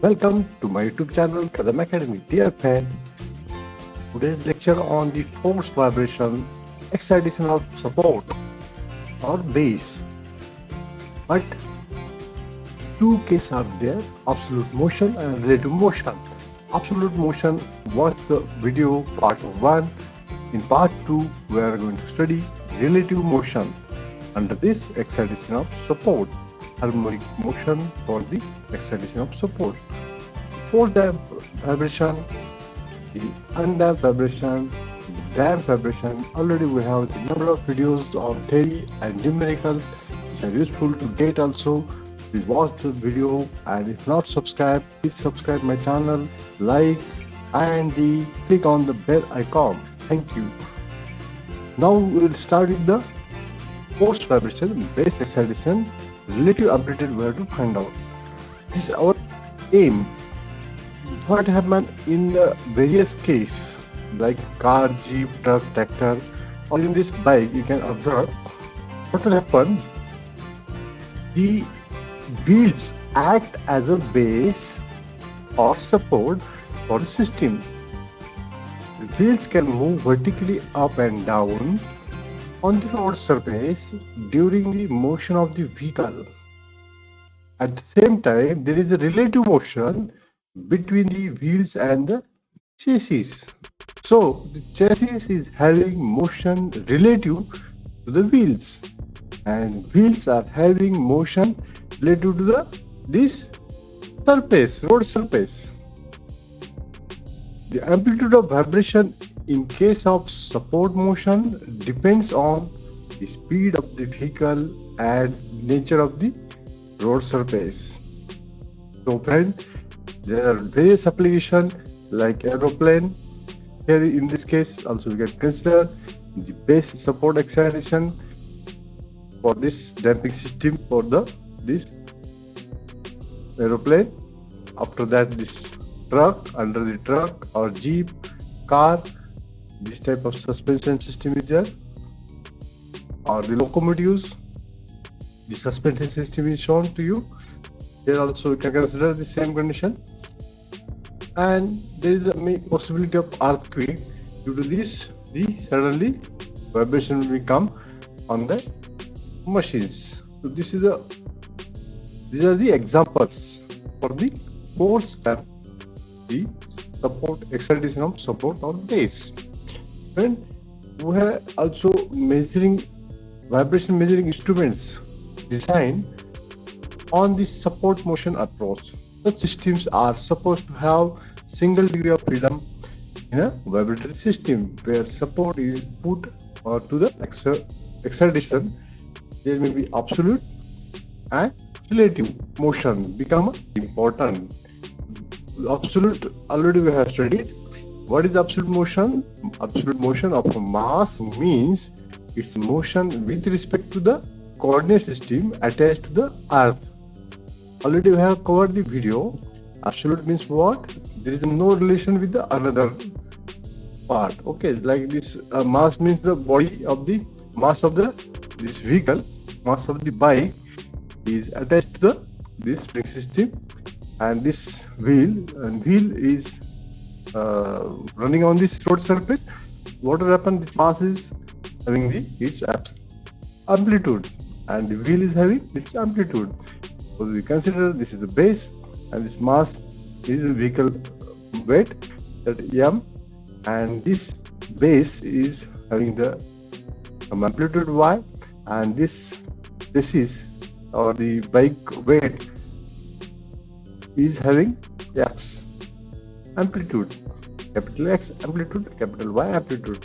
Welcome to my YouTube channel Kadam Academy. Dear friend, today's lecture on the force vibration excitation of support or base. But two cases are there: absolute motion and relative motion. Absolute motion, watch the video part 1. In part 2, we are going to study relative motion under this excitation of support. Harmonic motion for the excitation of support. Force vibration, the undamped vibration, the damped vibration. Already we have a number of videos on theory and numericals which are useful to get also. Please watch the video, and if not subscribed, please subscribe my channel, like, and click on the bell icon. Thank you. Now we will start with the force vibration, base excitation, relative amplitude we have to find out. This is our aim. What happened in various cases like car, jeep, truck, tractor, or in this bike, you can observe what will happen. The wheels act as a base or support for the system. The wheels can move vertically up and down on the road surface during the motion of the vehicle. At the same time, there is a relative motion between the wheels and the chassis. So the chassis is having motion relative to the wheels, and wheels are having motion relative to this surface, road surface. The amplitude of vibration in case of support motion depends on the speed of the vehicle and nature of the road surface. So friend, there are various applications like aeroplane. Here in this case also we can consider the base support excitation for this damping system for this aeroplane. After that, this truck, under the truck or jeep, car, this type of suspension system is there. Or the locomotives, the suspension system is shown to you. Here also we can consider the same condition. And there is a possibility of earthquake. Due to this, suddenly vibration will come on the machines. So these are the examples for the force and the support excitation of support or base. And we have also vibration measuring instruments designed on the support motion approach. Such systems are supposed to have single degree of freedom in a vibratory system where support is put to the excitation. There may be absolute and relative motion become important. Absolute already we have studied. What is absolute motion? Absolute motion of a mass means its motion with respect to the coordinate system attached to the earth. Already we have covered the video. Absolute means what? There is no relation with the another part. Okay, like this mass means the body of the mass of this vehicle, mass of the bike is attached to this spring system, and this wheel is running on this road surface. What will happen? This mass is having its amplitude, and the wheel is having its amplitude. So we consider this is the base, and this mass is the vehicle weight, that m, and this base is having the amplitude y, and this is or the bike weight is having x amplitude, capital X amplitude, capital Y amplitude.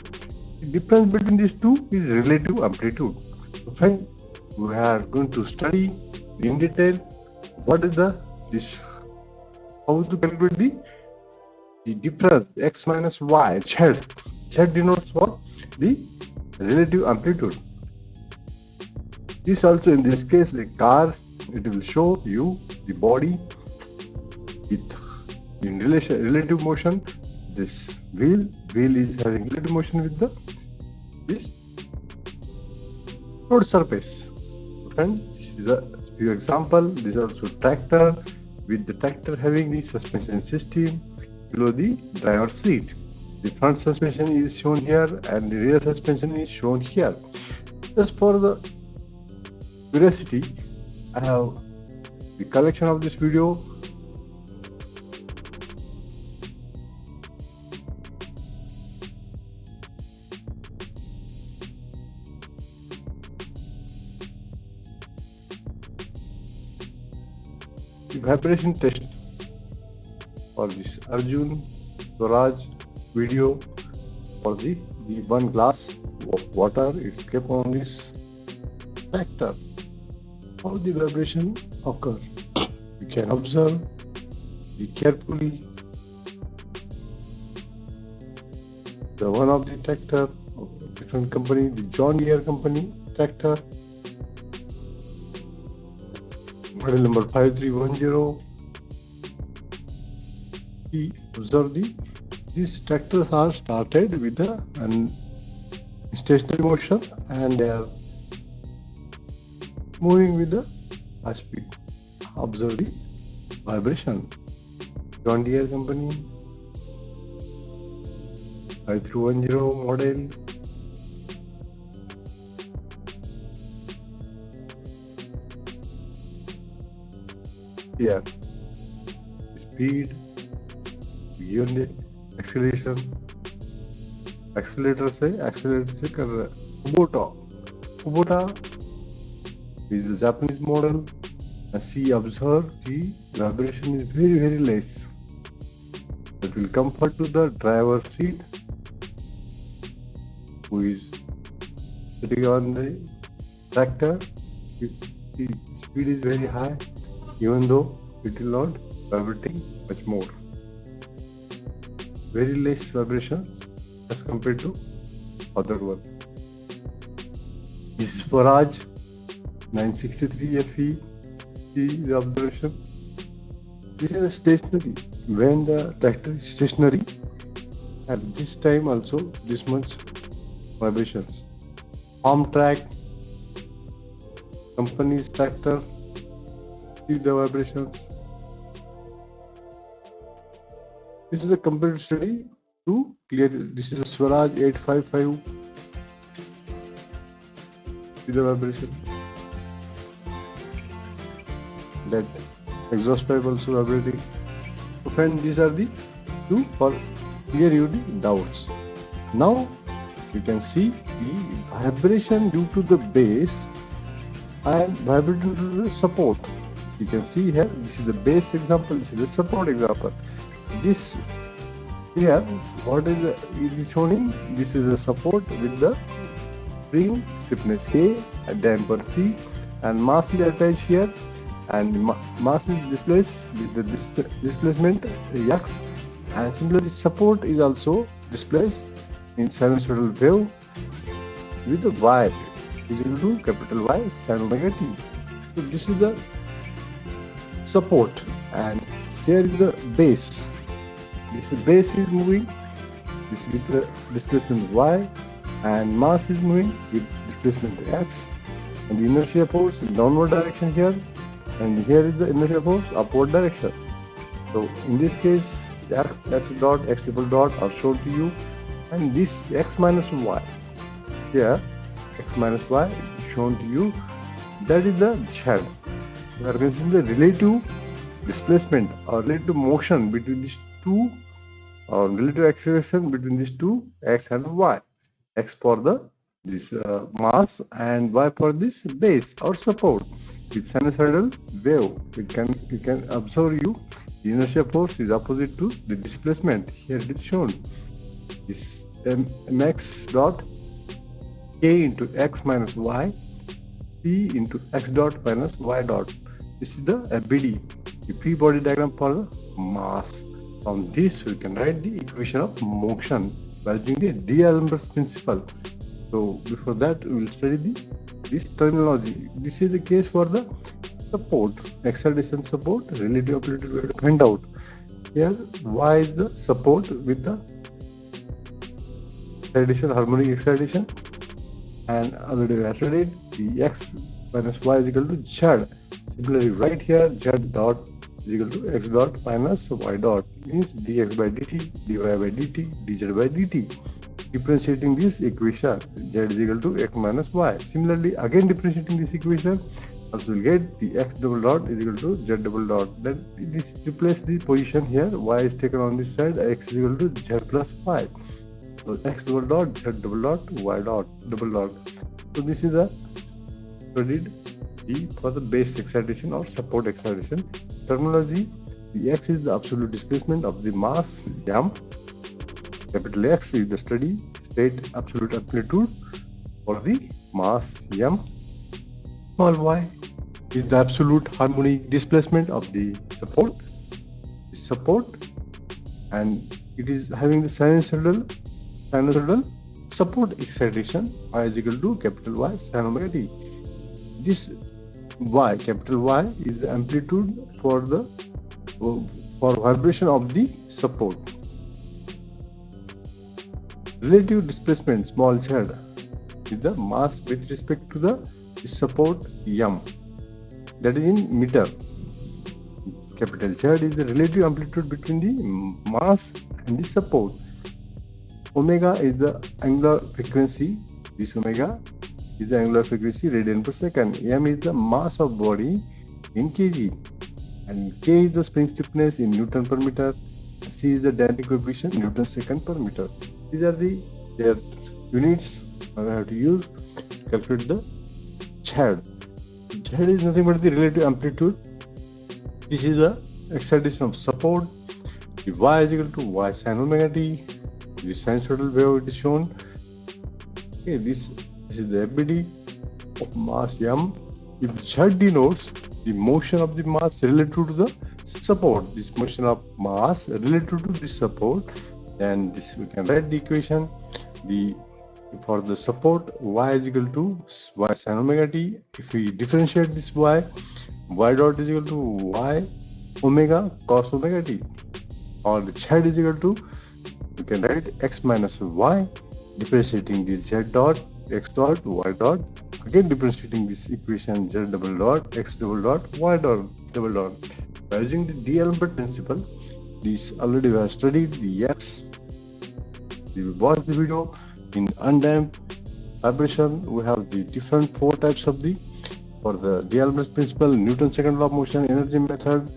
The difference between these two is relative amplitude. So friend, we are going to study in detail what is how to calculate the difference x minus y. Z denotes what? The relative amplitude. This also, in this case, the car, it will show you the body in relative motion. This wheel is having relative motion with this road surface. Friend, this is a few example. This is also tractor. with the tractor having the suspension system below the driver's seat. The front suspension is shown here and the rear suspension is shown here. Just for the curiosity, I have the collection of this video. The vibration test for this Arjun Swaraj video for the one glass of water is kept on this tractor. How the vibration occurs, you can observe. Be carefully. The one of the tractor of different company, the John Deere company tractor, model number 5310. Observe these tractors are started with a stationary motion and they are moving with the high speed. Observe the vibration. John Deere company 5310 model. Here, speed, given the acceleration, accelerator से कर रहा है. Kubota is a Japanese model. As she observed, the vibration is very less. It will comfort to the driver's seat, who is sitting on the tractor. The speed is very high, even though it will not vibrating much more. Very less vibration as compared to other one. This is Swaraj 963 FE. See the observation. This is a stationary. When the tractor is stationary, at this time also this much vibrations. Farm track, company's tractor. See the vibrations. This is a comparative study to clear. This is a Swaraj 855. See the vibration. That exhaust pipe also vibrating. So friends, these are the two for clear you the doubts. Now you can see the vibration due to the base and vibration due to the support. You can see here, this is the base example, this is the support example. This here, what is it is showing? This is a support with the spring stiffness K, a damper C, and mass is attached here, and mass is displaced with the displacement X, and similarly support is also displaced in sinusoidal wave with the Y is equal to capital Y sin omega t. So this is the support, and here is the base. This base is moving, this with the displacement Y, and mass is moving with displacement X, and the inertia force in downward direction here, and here is the inertia force upward direction. So in this case, the x dot, x triple dot are shown to you, and this x minus y here, x minus y is shown to you. That is the Z. We are considering the relative displacement or relative motion between these two, or relative acceleration between these two, x and y. X for this mass and y for this base or support. With sinusoidal wave, you can observe the inertia force is opposite to the displacement. Here it is shown. This mx dot k into x minus y, p into x dot minus y dot. This is the FBD, the free body diagram for the mass. From this, we can write the equation of motion by using the D'Alembert's principle. So before that, we will study this terminology. This is the case for the support, acceleration support, relative ability we have to find out. Here, y is the support with the acceleration, harmonic acceleration, and already we have studied the x minus y is equal to Z. Similarly, right here, z dot is equal to x dot minus y dot means dx by dt, dy by dt, dz by dt. Differentiating this equation, z is equal to x minus y. Similarly, again differentiating this equation, also we'll get the x double dot is equal to z double dot. Then this replace the position here, y is taken on this side, x is equal to z plus y. So x double dot, z double dot, y dot, double dot. So this is a studied for the base excitation or support excitation. Terminology, the x is the absolute displacement of the mass m. Capital X is the steady state absolute amplitude for the mass m. Small y is the absolute harmonic displacement of the support, and it is having the sinusoidal support excitation. Y is equal to capital Y sin omega t. This Y, capital Y, is the amplitude for vibration of the support. Relative displacement, small z, is the mass with respect to the support m. That is in meter. Capital Z is the relative amplitude between the mass and the support. Omega is the angular frequency. This omega is the angular frequency radian per second. M is the mass of body in kg. And K is the spring stiffness in Newton per meter. C is the dynamic coefficient Newton second per meter. These are their units I have to use to calculate the Z. Z is nothing but the relative amplitude. This is the excitation of support. The Y is equal to Y sin omega t. The sinusoidal wave it is shown. Okay, this is the FBD of mass m. If Z denotes the motion of the mass relative to the support, this motion of mass relative to the support, then this we can write the equation. For the support, y is equal to y sin omega t. If we differentiate this y dot is equal to y omega cos omega t, or the z is equal to, we can write x minus y. Differentiating this z dot, x dot, y dot. Again differentiating this equation, z double dot, x double dot, y dot, double dot. By using the D'Alembert principle, this already we have studied the x. We will watch the video. In undamped vibration, we have the different 4 types of for the D'Alembert principle, Newton's second law of motion, energy method.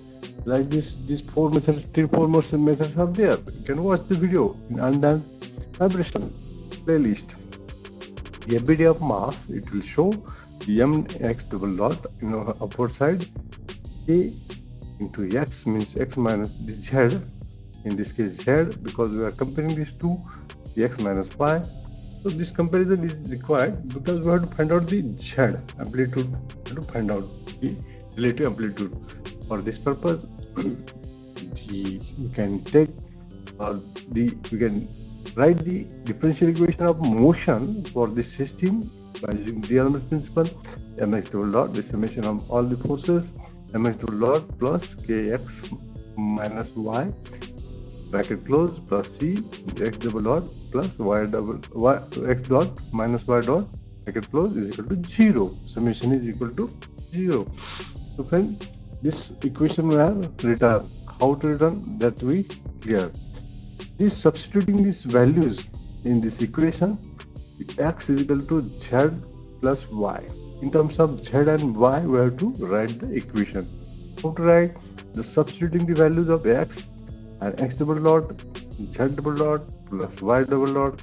Like this, these 4 methods, 3-4 methods are there. You can watch the video in undamped vibration playlist. The FBD of mass, it will show the mx double dot in our upward side. A into x means x minus the z, in this case z, because we are comparing these two, the x minus y. So this comparison is required because we have to find out the z amplitude, we have to find out the relative amplitude. For this purpose, we can take we can write the differential equation of motion for this system by using the D'Alembert principle. Mx double dot, the summation of all the forces, mx double dot plus kx minus y, bracket close, plus c, x double dot plus y x dot minus y dot, bracket close, is equal to 0. Summation is equal to 0. So friends, this equation we have written. How to return that we clear. This substituting these values in this equation, x is equal to z plus y. In terms of z and y, we have to write the equation. How to write? The substituting the values of x and x double dot, z double dot plus y double dot.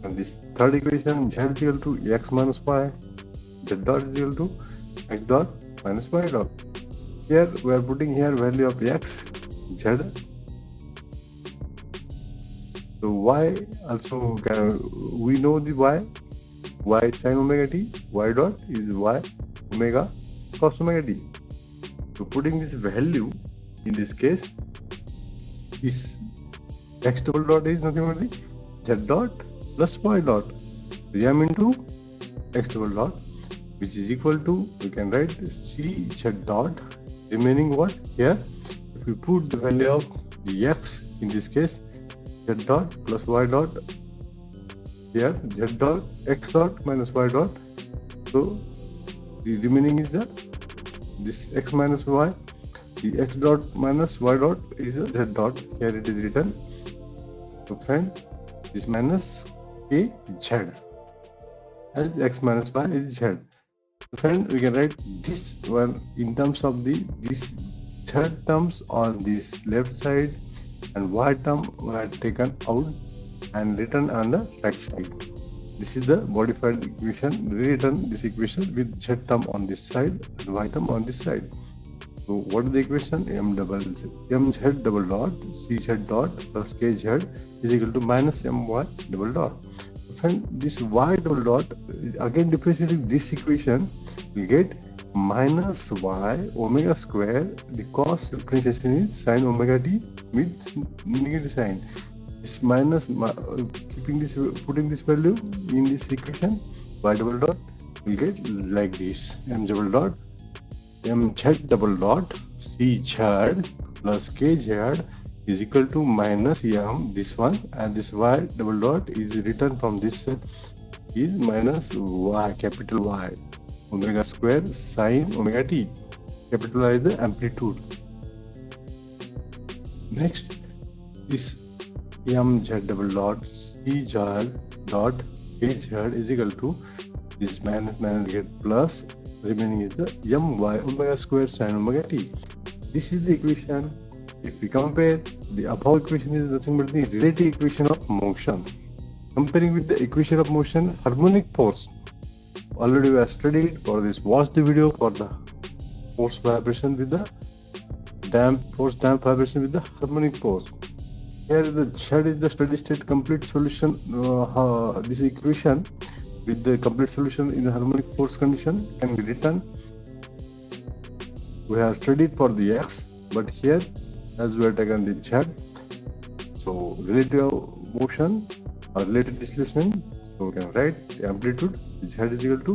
And this third equation, z is equal to x minus y, z dot is equal to x dot minus y dot. Here we are putting here value of x, z. So y also we know the y sin omega t, y dot is y omega cos omega t. So putting this value in this case, is x double dot is nothing but the z dot plus y dot, m into x double dot, which is equal to, we can write c z dot, remaining what here, if we put the value of the x in this case, z dot plus y dot, here z dot x dot minus y dot, so the remaining is the this x minus y, the x dot minus y dot is a z dot. Here it is written. So friend, this minus k z as x minus y is z. So friend, we can write this one in terms of this z terms on this left side and y term were taken out and written on the right side. This is the modified equation. Rewritten this equation with z term on this side and y term on this side. So what is the equation? mz double dot cz dot plus kz is equal to minus my double dot. And this y double dot, again differentiating this equation, we get minus y omega square. The cos differentiation is sin omega t with negative sign. This minus, keeping this, putting this value in this equation, y double dot will get like this: m double dot mz double dot cz plus kz is equal to minus m, this one, and this y double dot is written from this side is minus y, capital Y, omega square sin omega t. Capital Y is the amplitude. Next, this mz double dot cz dot kz is equal to this minus get plus, remaining is the my omega square sin omega t. This is the equation. If we compare, the above equation is nothing but the relative equation of motion. Comparing with the equation of motion, harmonic force. Already we have studied for this. Watch the video for the force vibration with the damp vibration with the harmonic force. Here the z is the steady state complete solution. This equation with the complete solution in the harmonic force condition can be written. We have studied for the x, but here as we have taken the z, so relative motion or relative displacement, so we can write the amplitude z is equal to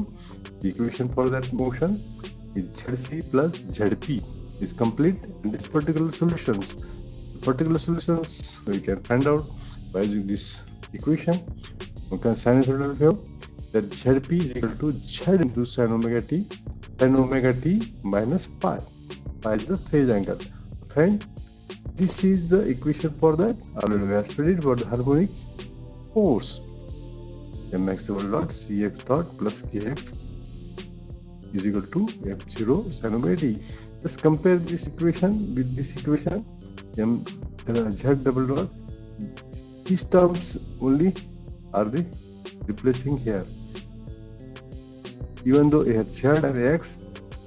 the equation for that motion is zc plus zp is complete, and this particular solutions we can find out by using this equation. We can sinusoidal wave that zp is equal to z into sin omega t minus pi. Pi is the phase angle. Friend, this is the equation for that. Already we have studied for the harmonic force. mx double dot cx dot plus kx is equal to f0 sin omega t. Just compare this equation with this equation. Z double dot. These terms only are the replacing here. Even though it has z and x,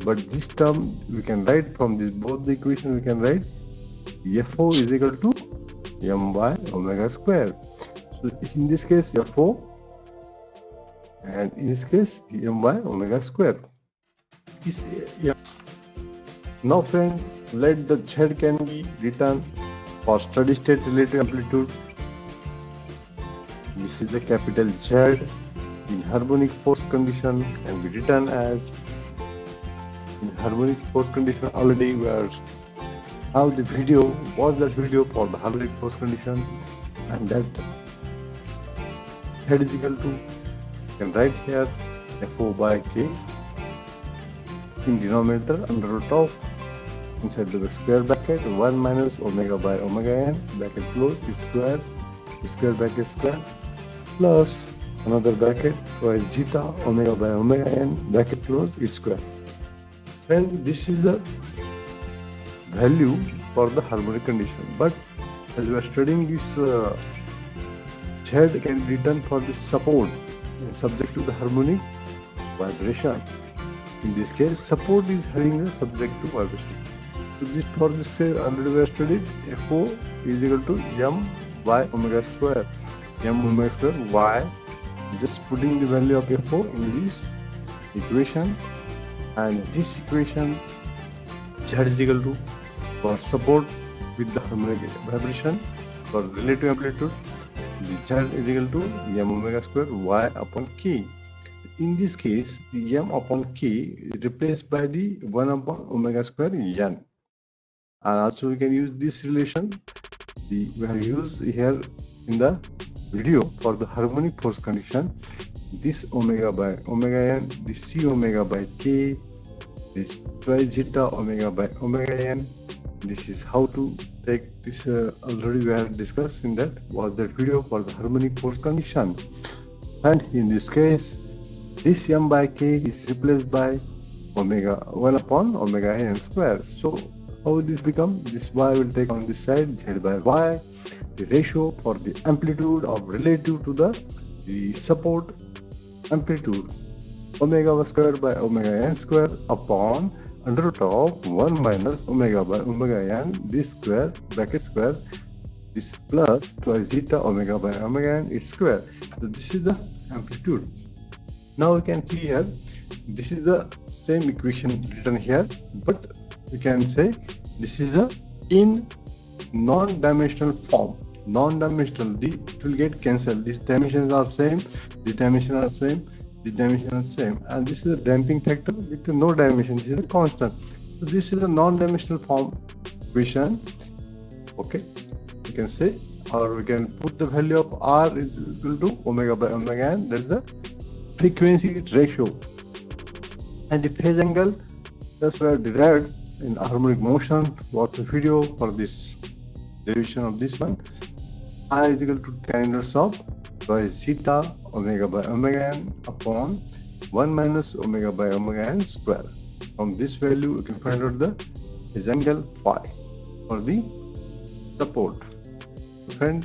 but this term we can write from this both the equation. We can write Fo is equal to my omega square. So in this case Fo, and in this case my omega square is Now friend, let the z can be written for steady state relative amplitude. This is the capital Z in harmonic force condition can be written as, in harmonic force condition already we are have the video, watch that video for the harmonic force condition, and that z is equal to, you can write here Fo by k in denominator under root of, inside the square bracket 1 minus omega by omega n bracket close square bracket square plus another bracket twice zeta omega by omega n bracket close its square. And this is the value for the harmonic condition. But as we are studying this, z can be written for the support subject to the harmonic vibration. In this case, support is having a subject to vibration. So this for this already we have studied Fo is equal to m y omega square y. Just putting the value of Fo in this equation, and this equation z is equal to, for support with the harmonic vibration for relative amplitude, the z is equal to m omega square y upon k. In this case, the m upon k is replaced by the 1 upon omega square n. And also we can use this relation we have used here in the video for the harmonic force condition. This omega by omega n, this c omega by k this twice zeta omega by omega n. This is how to take this. Already we have discussed in that video for the harmonic force condition. And in this case, this m by k is replaced by omega 1 upon omega n square. So how will this become? This y will take on this side z by y, the ratio for the amplitude of relative to the support amplitude, omega square by omega n square upon under root of 1 minus omega by omega n, this square bracket square, this plus twice zeta omega by omega n its square. So this is the amplitude. Now we can see here, this is the same equation written here, but we can say this is a in non-dimensional form. Non-dimensional, it will get cancelled. These dimensions are same, these dimensions are same, these dimensions are same, and this is a damping factor with no dimension. This is a constant. So this is a non-dimensional form equation. Okay, we can say, or we can put the value of r is equal to omega by omega n. That is the frequency ratio, and the phase angle thus were derived in harmonic motion. Watch the video for this derivation of this one. I is equal to tan inverse of twice zeta omega by omega n upon 1 minus omega by omega n square. From this value, you can find out the phase angle phi for the support. Friend,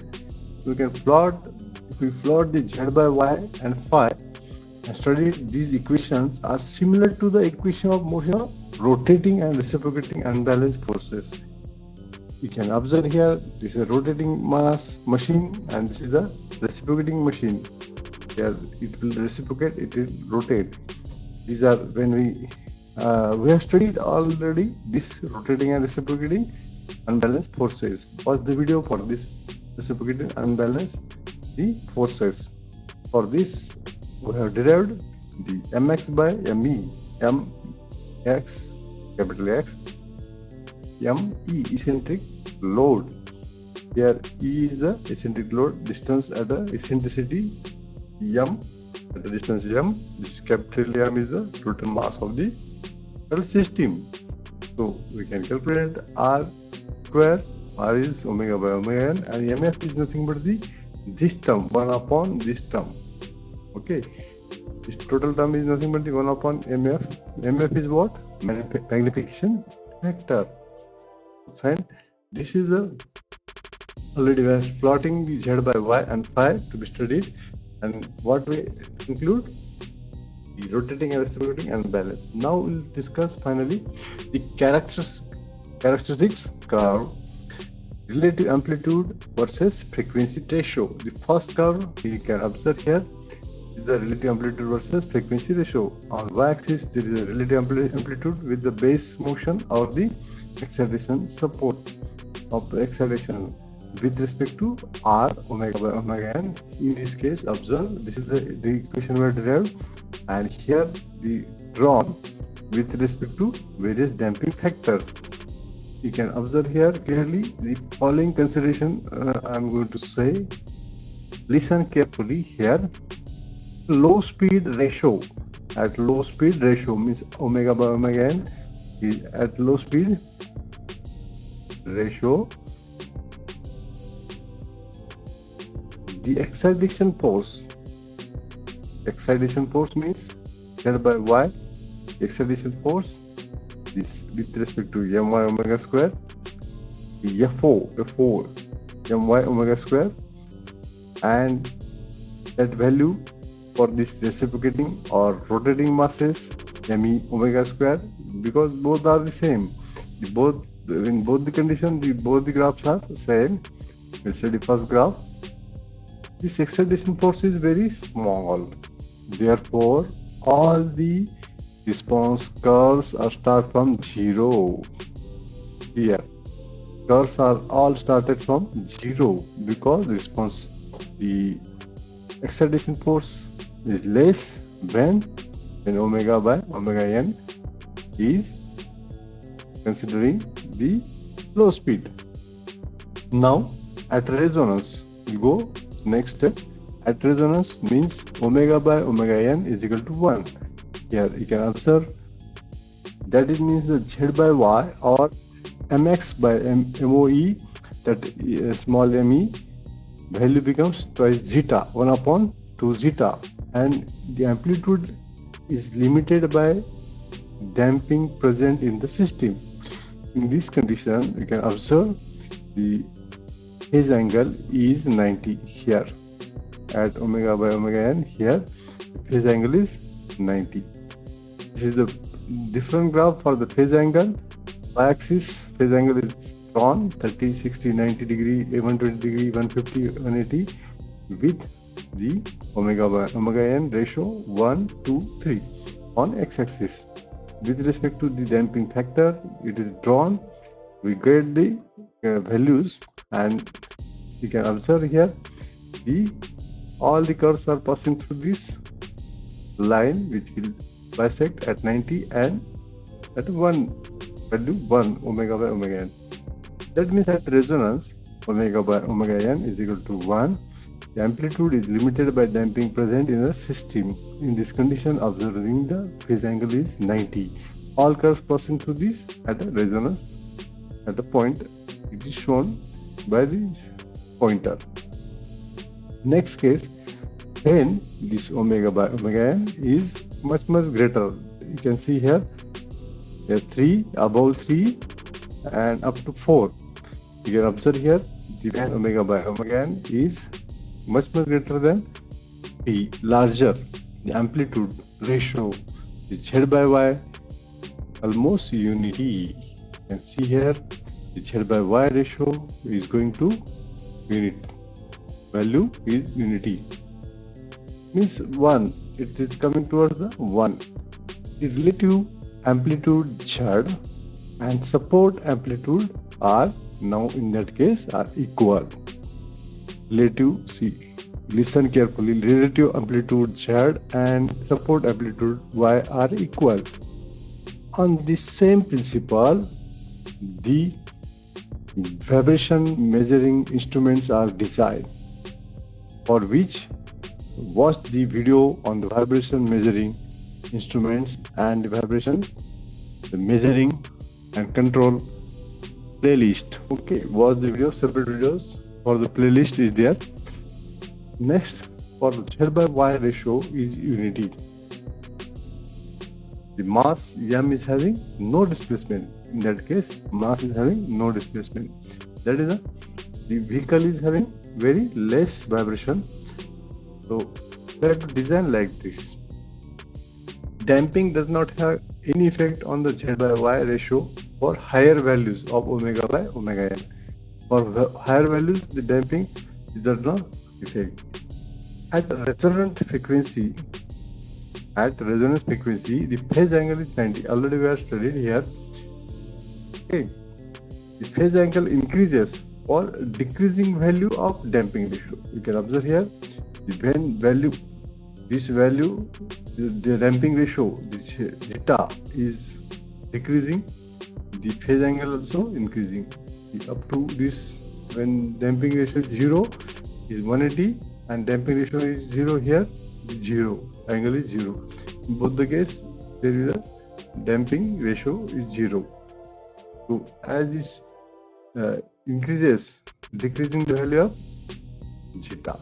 we can plot, if we plot the z by y and phi and study these equations are similar to the equation of motion of rotating and reciprocating unbalanced forces. You can observe here, this is a rotating mass machine and this is a reciprocating machine. Here it will reciprocate, it will rotate. These are when we have studied already this rotating and reciprocating unbalanced forces. Watch the video for this reciprocating unbalanced the forces. For this we have derived the mx by me, mx capital X, me eccentric load. Here E is the eccentric load, distance at the eccentricity m, at the distance m. This capital M is the total mass of the system. So we can calculate r square. R is omega by omega n, and mf is nothing but this term 1 upon this term. Okay, this total term is nothing but the 1 upon mf. Mf is what? Magnification factor. Fine. This is the already we are plotting the z by y and phi to be studied, and what we include the rotating and reciprocating and balance. Now we'll discuss finally the characteristics curve, relative amplitude versus frequency ratio. The first curve you can observe here is the relative amplitude versus frequency ratio. On y-axis there is a relative amplitude with the base motion or the excitation support of the excitation with respect to r omega by omega n. In this case, observe this is the equation we derived, and here the drawn with respect to various damping factors. You can observe here clearly the following consideration. I am going to say, listen carefully here. Low speed ratio. At low speed ratio means omega by omega n is at low speed ratio. The excitation force means z by y. Excitation force is with respect to my omega square, the FO my omega square, and that value for this reciprocating or rotating masses me omega square, because both are the same. In both the conditions, both the graphs are same. Let's study first graph. This excitation force is very small. Therefore, all the response curves are start from 0. Here, curves are all started from 0 because the excitation force is less when omega by omega n is considering the low speed. Now, at resonance, we go next step. At resonance means omega by omega n is equal to 1. Here you can observe That is means the Z by Y or mx by MOE, that small me, value becomes twice zeta, 1 upon 2 zeta, and the amplitude is limited by damping present in the system. In this condition, you can observe the phase angle is 90 here. At omega by omega n, here phase angle is 90. This is the different graph for the phase angle. Y-axis phase angle is drawn 30, 60, 90 degree, 120 degree, 150, 180 with the omega by omega n ratio 1, 2, 3 on x-axis. With respect to the damping factor, it is drawn. We get the values, and you can observe here all the curves are passing through this line, which will bisect at 90 and at 1 value 1 omega by omega n. That means at resonance, omega by omega n is equal to 1. The amplitude is limited by damping present in the system. In this condition, observing the phase angle is 90. All curves passing through this at the resonance at the point, it is shown by the pointer. Next case, when this omega by omega n is much greater. You can see here 3, above 3 and up to 4. You can observe here the when omega by omega n is much greater than P, larger. The amplitude ratio is Z by Y almost unity. You can see here the Z by Y ratio is going to unit. Value is unity. Means 1. It is coming towards the 1. The relative amplitude Z and support amplitude are now in that case are equal. Relative, see, listen carefully, relative amplitude Z and support amplitude Y are equal. On the same principle, the vibration measuring instruments are designed, for which watch the video on the vibration measuring instruments and the vibration measuring and control playlist. Okay, watch the video, separate videos for the playlist is there. Next, for the Z by Y ratio is unity. The mass m is having no displacement. In that case, mass is having no displacement. That is the vehicle is having very less vibration. So we have to design like this. Damping does not have any effect on the Z by Y ratio for higher values of omega by omega n. For higher values, the damping does not effect. At resonance frequency, the phase angle is 90. Already we have studied here. Okay, the phase angle increases for decreasing value of damping ratio. You can observe here the the damping ratio, the zeta is decreasing, the phase angle also increasing. Up to this, when damping ratio is 0 is 180 and damping ratio is 0 here, 0, angle is 0. In both the case, there is a damping ratio is 0. So as this increases, decreasing the value of zeta.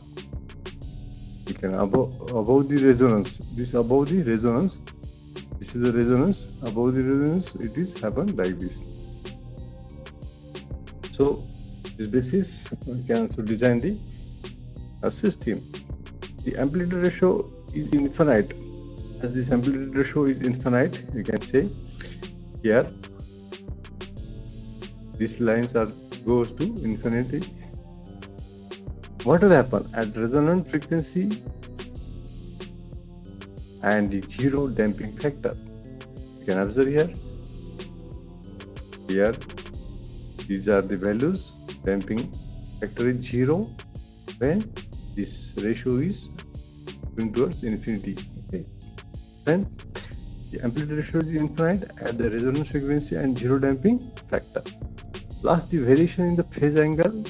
You can above the resonance. This above the resonance. This is the resonance. Above the resonance, it is happen like this. So this basis we can also design the system. The amplitude ratio is infinite. As this amplitude ratio is infinite, you can say here these lines goes to infinity. What will happen at resonant frequency and the 0 damping factor? You can observe here. Here, these are the values. Damping factor is 0 when this ratio is going towards infinity. Okay. Then the amplitude ratio is infinite at the resonance frequency and 0 damping factor. Plus the variation in the phase angle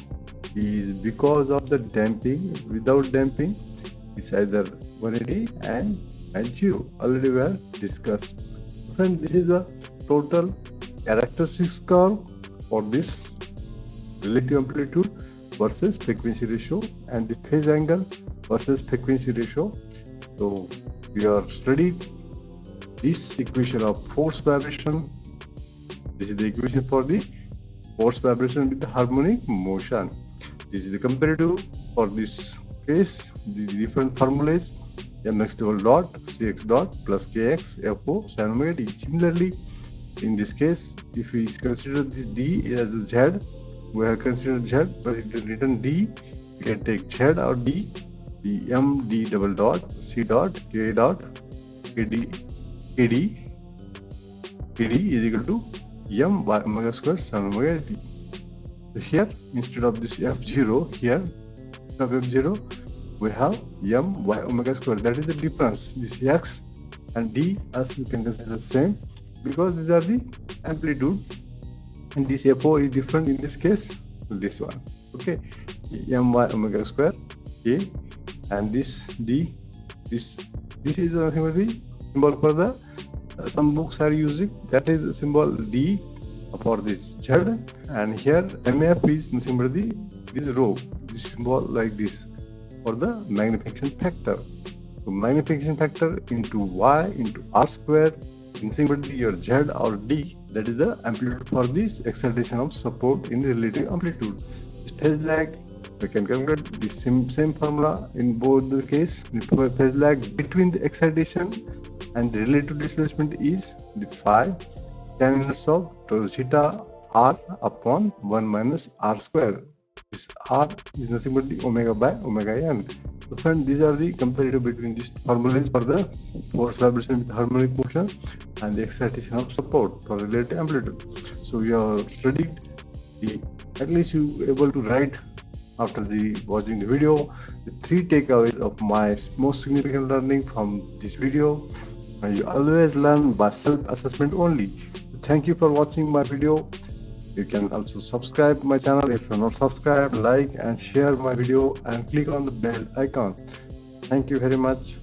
is because of the damping. Without damping, it's either 180 and 0. Already we have discussed. Friends, this is the total characteristics curve for this relative amplitude versus frequency ratio, and the phase angle versus frequency ratio. So we have studied this equation of force vibration. This is the equation for the force vibration with the harmonic motion. This is the comparative for this case. The different formulas: mx double dot cx dot plus kx fo sin omega t. Similarly, in this case, if we consider this d as a z, we have considered z, but if it written d, we can take z or d, the m d double dot c dot k dot kd is equal to m by omega square sin omega t. So here, instead of this f0, here instead of f0, we have m by omega square. That is the difference. This x and d, as you can consider the same, because these are the amplitude, and this fo is different in this case to this one. Okay, m by omega square a, and this d, this is nothing but the symbol for the some books are using, that is the symbol d for this z, and here mf is nothing but the this rho, this symbol like this for the magnification factor. So magnification factor into y into r square, nothing but your z or d, that is the amplitude for this excitation of support in relative amplitude. Phase lag, we can calculate the same formula in both the case. The phase lag between the excitation and the relative displacement is the phi tan inverse of theta r upon 1 minus r square. This r is nothing but the omega by omega n. So friends, these are the comparative between these formulas for the force vibration with harmonic motion and the excitation of support for relative amplitude. So we have studied the, at least you able to write after the watching the video, the 3 takeaways of my most significant learning from this video. And you always learn by self-assessment only. So thank you for watching my video. You can also subscribe my channel if you're not subscribed, like and share my video and click on the bell icon. Thank you very much.